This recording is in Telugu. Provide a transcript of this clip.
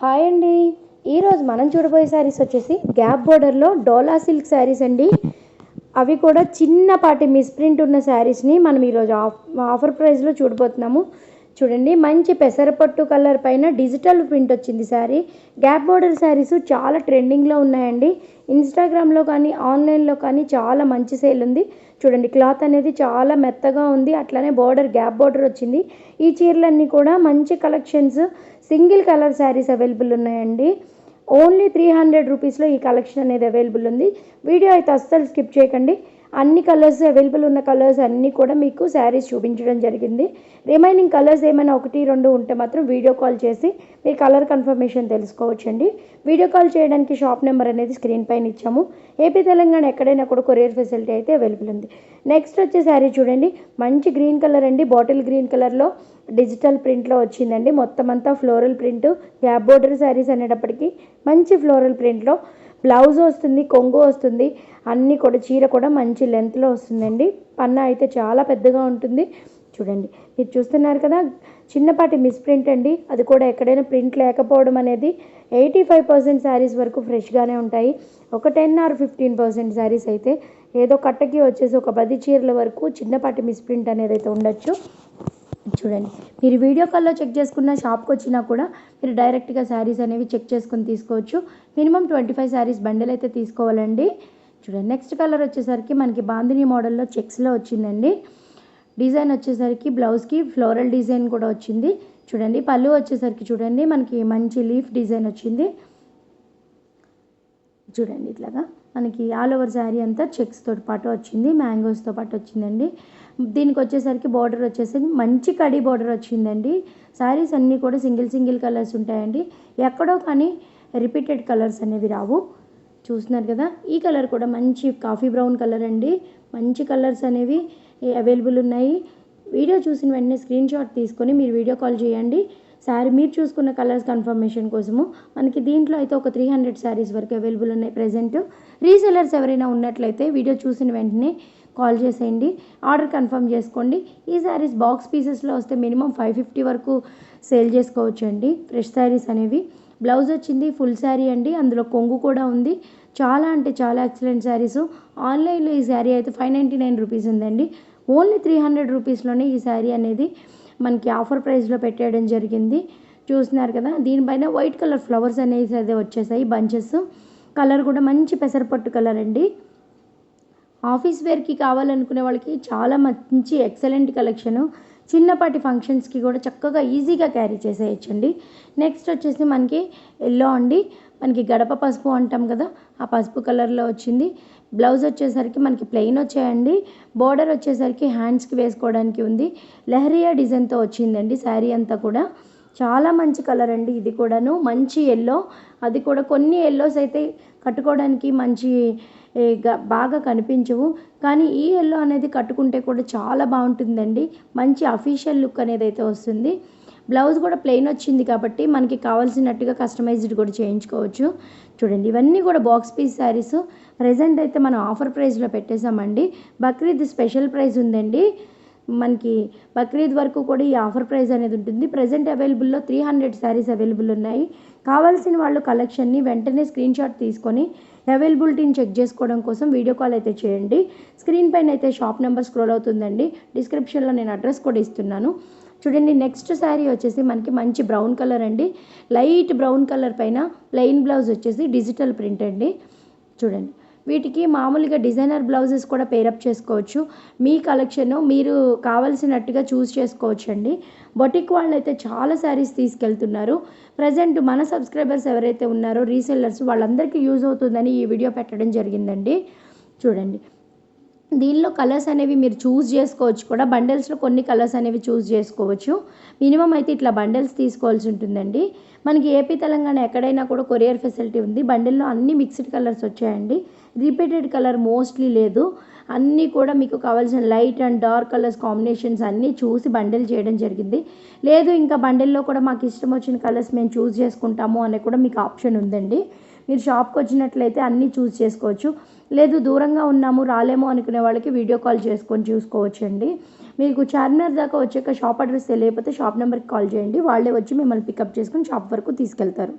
హాయ్ అండి. ఈరోజు మనం చూడబోయే శారీస్ వచ్చేసి గ్యాప్ బోర్డర్లో డోలా సిల్క్ శారీస్ అండి. అవి కూడా చిన్నపాటి మిస్ప్రింట్ ఉన్న శారీస్ని మనం ఈరోజు ఆఫర్ ప్రైస్లో చూడబోతున్నాము. చూడండి, మంచి పెసరపట్టు కలర్ పైన డిజిటల్ ప్రింట్ వచ్చింది శారీ. గ్యాప్ బోర్డర్ శారీస్ చాలా ట్రెండింగ్లో ఉన్నాయండి. ఇన్స్టాగ్రామ్లో కానీ ఆన్లైన్లో కానీ చాలా మంచి సేల్ ఉంది. చూడండి, క్లాత్ అనేది చాలా మెత్తగా ఉంది. అట్లానే బోర్డర్ గ్యాప్ బోర్డర్ వచ్చింది. ఈ చీరలన్నీ కూడా మంచి collections, single colour saris available ఉన్నాయండి. ఓన్లీ 300 రూపీస్లో ఈ కలెక్షన్ అనేది అవైలబుల్ ఉంది. వీడియో అయితే అస్సలు స్కిప్ చేయకండి. అన్ని కలర్స్ అవైలబుల్ ఉన్న కలర్స్ అన్నీ కూడా మీకు శారీస్ చూపించడం జరిగింది. రిమైనింగ్ కలర్స్ ఏమైనా 1-2 ఉంటే మాత్రం వీడియో కాల్ చేసి మీరు కలర్ కన్ఫర్మేషన్ తెలుసుకోవచ్చండి. వీడియో కాల్ చేయడానికి షాప్ నెంబర్ అనేది స్క్రీన్ పైన ఇచ్చాము. ఏపీ తెలంగాణ ఎక్కడైనా కూడా కొరియర్ ఫెసిలిటీ అయితే అవైలబుల్ ఉంది. నెక్స్ట్ వచ్చే శారీ చూడండి, మంచి గ్రీన్ కలర్ అండి. బాటిల్ గ్రీన్ కలర్లో డిజిటల్ ప్రింట్లో వచ్చిందండి. మొత్తం అంతా floral print. Gap border saris అనేటప్పటికీ మంచి ఫ్లోరల్ ప్రింట్లో బ్లౌజ్ వస్తుంది, కొంగు వస్తుంది, అన్నీ కూడా చీర కూడా మంచి లెంత్లో వస్తుందండి. పన్నా అయితే చాలా పెద్దగా ఉంటుంది. చూడండి, మీరు చూస్తున్నారు కదా, చిన్నపాటి మిస్ప్రింట్ అండి. అది కూడా ఎక్కడైనా ప్రింట్ లేకపోవడం అనేది 85% శారీస్ వరకు ఫ్రెష్గానే ఉంటాయి. ఒక 10 or 15% శారీస్ అయితే ఏదో కట్టకి వచ్చేసి ఒక 10 చీరల వరకు చిన్నపాటి మిస్ప్రింట్ అనేది అయితే ఉండొచ్చు. చూడండి, మీరు వీడియో కాల్లో చెక్ చేసుకున్న షాప్కి వచ్చినా కూడా మీరు డైరెక్ట్గా శారీస్ అనేవి చెక్ చేసుకుని తీసుకోవచ్చు. మినిమం 25 శారీస్ బండిల్ అయితే తీసుకోవాలండి. చూడండి, నెక్స్ట్ కలర్ వచ్చేసరికి మనకి బాందిని మోడల్లో చెక్స్లో వచ్చిందండి. డిజైన్ వచ్చేసరికి బ్లౌజ్కి ఫ్లోరల్ డిజైన్ కూడా వచ్చింది. చూడండి, పళ్ళు వచ్చేసరికి చూడండి మనకి మంచి లీఫ్ డిజైన్ వచ్చింది. చూడండి, ఇట్లాగా మనకి ఆల్ ఓవర్ శారీ అంతా చెక్స్తో పాటు వచ్చింది, మ్యాంగోస్తో పాటు వచ్చిందండి. దీనికి వచ్చేసరికి బార్డర్ వచ్చేసి మంచి కడి బార్డర్ వచ్చిందండి. శారీస్ అన్నీ కూడా సింగిల్ కలర్స్ ఉంటాయండి. ఎక్కడో కానీ రిపీటెడ్ కలర్స్ అనేవి రావు. చూస్తున్నారు కదా, ఈ కలర్ కూడా మంచి కాఫీ బ్రౌన్ కలర్ అండి. మంచి కలర్స్ అనేవి అవైలబుల్ ఉన్నాయి. వీడియో చూసిన వెంటనే స్క్రీన్ షాట్ తీసుకొని మీరు వీడియో కాల్ చేయండి. శారీ మీరు చూసుకున్న కలర్స్ కన్ఫర్మేషన్ కోసము మనకి దీంట్లో అయితే ఒక 300 శారీస్ వరకు అవైలబుల్ ఉన్నాయి ప్రజెంట్. రీసెలర్స్ ఎవరైనా ఉన్నట్లయితే వీడియో చూసిన వెంటనే కాల్ చేసేయండి, ఆర్డర్ కన్ఫర్మ్ చేసుకోండి. ఈ శారీస్ బాక్స్ పీసెస్లో వస్తే మినిమం 550 వరకు సేల్ చేసుకోవచ్చు అండి. ఫ్రెష్ శారీస్ అనేవి. బ్లౌజ్ వచ్చింది ఫుల్ శారీ అండి, అందులో కొంగు కూడా ఉంది. చాలా అంటే చాలా ఎక్సలెంట్ శారీస్. ఆన్లైన్లో ఈ శారీ అయితే 599 రూపీస్ ఉందండి. ఓన్లీ 300 రూపీస్లోనే ఈ శారీ అనేది మనకి ఆఫర్ ప్రైస్లో పెట్టేయడం జరిగింది. చూస్తున్నారు కదా, దీనిపైన వైట్ కలర్ ఫ్లవర్స్ అనేవి అదే వచ్చేసాయి, బంచెస్. కలర్ కూడా మంచి పెసరపట్టు కలర్ అండి. ఆఫీస్ వేర్కి కావాలనుకునే వాళ్ళకి చాలా మంచి ఎక్సలెంట్ కలెక్షను. చిన్నపాటి ఫంక్షన్స్కి కూడా చక్కగా ఈజీగా క్యారీ చేసేయచ్చండి. నెక్స్ట్ వచ్చేసి మనకి ఎల్లో అండి. మనకి గడప పసుపు అంటాం కదా, ఆ పసుపు కలర్లో వచ్చింది. బ్లౌజ్ వచ్చేసరికి మనకి ప్లెయిన్ వచ్చాయండి. బోర్డర్ వచ్చేసరికి హ్యాండ్స్కి వేసుకోవడానికి ఉంది. లెహరియా డిజైన్తో వచ్చిందండి శారీ అంతా కూడా. చాలా మంచి కలర్ అండి ఇది కూడాను. మంచి ఎల్లో, అది కూడా కొన్ని ఎల్లోస్ అయితే కట్టుకోవడానికి మంచి బాగా కనిపించవు, కానీ ఈ ఎల్లో అనేది కట్టుకుంటే కూడా చాలా బాగుంటుందండి. మంచి అఫీషియల్ లుక్ అనేది అయితే వస్తుంది. బ్లౌజ్ కూడా ప్లెయిన్ వచ్చింది కాబట్టి మనకి కావాల్సినట్టుగా కస్టమైజ్డ్ కూడా చేయించుకోవచ్చు. చూడండి, ఇవన్నీ కూడా బాక్స్ పీస్ శారీస్. ప్రజెంట్ అయితే మనం ఆఫర్ ప్రైస్లో పెట్టేశామండి. బక్రీద్ స్పెషల్ ప్రైస్ ఉందండి. మనకి బక్రీద్ వరకు కూడా ఈ ఆఫర్ ప్రైస్ అనేది ఉంటుంది. ప్రజెంట్ అవైలబుల్లో 300 శారీస్ అవైలబుల్ ఉన్నాయి. కావాల్సిన వాళ్ళు కలెక్షన్ని వెంటనే స్క్రీన్ షాట్ తీసుకొని అవైలబిలిటీని చెక్ చేసుకోవడం కోసం వీడియో కాల్ అయితే చేయండి. స్క్రీన్ పైన అయితే షాప్ నెంబర్ స్క్రోల్ అవుతుందండి. డిస్క్రిప్షన్లో నేను అడ్రస్ కూడా ఇస్తున్నాను. చూడండి, నెక్స్ట్ శారీ వచ్చేసి మనకి మంచి బ్రౌన్ కలర్ అండి. లైట్ బ్రౌన్ కలర్ పైన ప్లెయిన్ బ్లౌజ్ వచ్చేసి డిజిటల్ ప్రింట్ అండి. చూడండి, వీటికి మామూలుగా డిజైనర్ బ్లౌజెస్ కూడా పేరప్ చేసుకోవచ్చు. మీ కలెక్షన్ మీరు కావాల్సినట్టుగా చూస్ చేసుకోవచ్చు అండి. బొటిక్ వాళ్ళు అయితే చాలా శారీస్ తీసుకెళ్తున్నారు. ప్రజెంట్ మన సబ్స్క్రైబర్స్ ఎవరైతే ఉన్నారో రీసెల్లర్స్, వాళ్ళందరికీ యూజ్ అవుతుందని ఈ వీడియో పెట్టడం జరిగిందండి. చూడండి, దీనిలో కలర్స్ అనేవి మీరు చూస్ చేసుకోవచ్చు కూడా. బండిల్స్లో కొన్ని కలర్స్ అనేవి చూస్ చేసుకోవచ్చు. మినిమం అయితే ఇట్లా బండిల్స్ తీసుకోవాల్సి ఉంటుందండి. మనకి ఏపీ తెలంగాణ ఎక్కడైనా కూడా కొరియర్ ఫెసిలిటీ ఉంది. బండిల్లో అన్ని మిక్స్డ్ కలర్స్ వచ్చాయండి. రిపీటెడ్ కలర్ మోస్ట్లీ లేదు. అన్నీ కూడా మీకు కావాల్సిన light and dark colours combinations అన్నీ చూసి బండిల్ చేయడం జరిగింది. లేదు ఇంకా బండిల్లో కూడా మాకు ఇష్టం వచ్చిన కలర్స్ మేము చూస్ చేసుకుంటాము అనే కూడా మీకు ఆప్షన్ ఉందండి. మీరు షాప్కి వచ్చినట్లయితే అన్నీ చూస్ చేసుకోవచ్చు. లేదు దూరంగా ఉన్నాము రాలేము అనుకునే వాళ్ళకి వీడియో కాల్ చేసుకొని చూసుకోవచ్చు అండి. మీకు చార్మినార్ దాకా వచ్చాక షాప్ అడ్రస్ తెలియకపోతే షాప్ నెంబర్కి కాల్ చేయండి. వాళ్ళే వచ్చి మిమ్మల్ని పికప్ చేసుకొని షాప్ వరకు తీసుకెళ్తారు.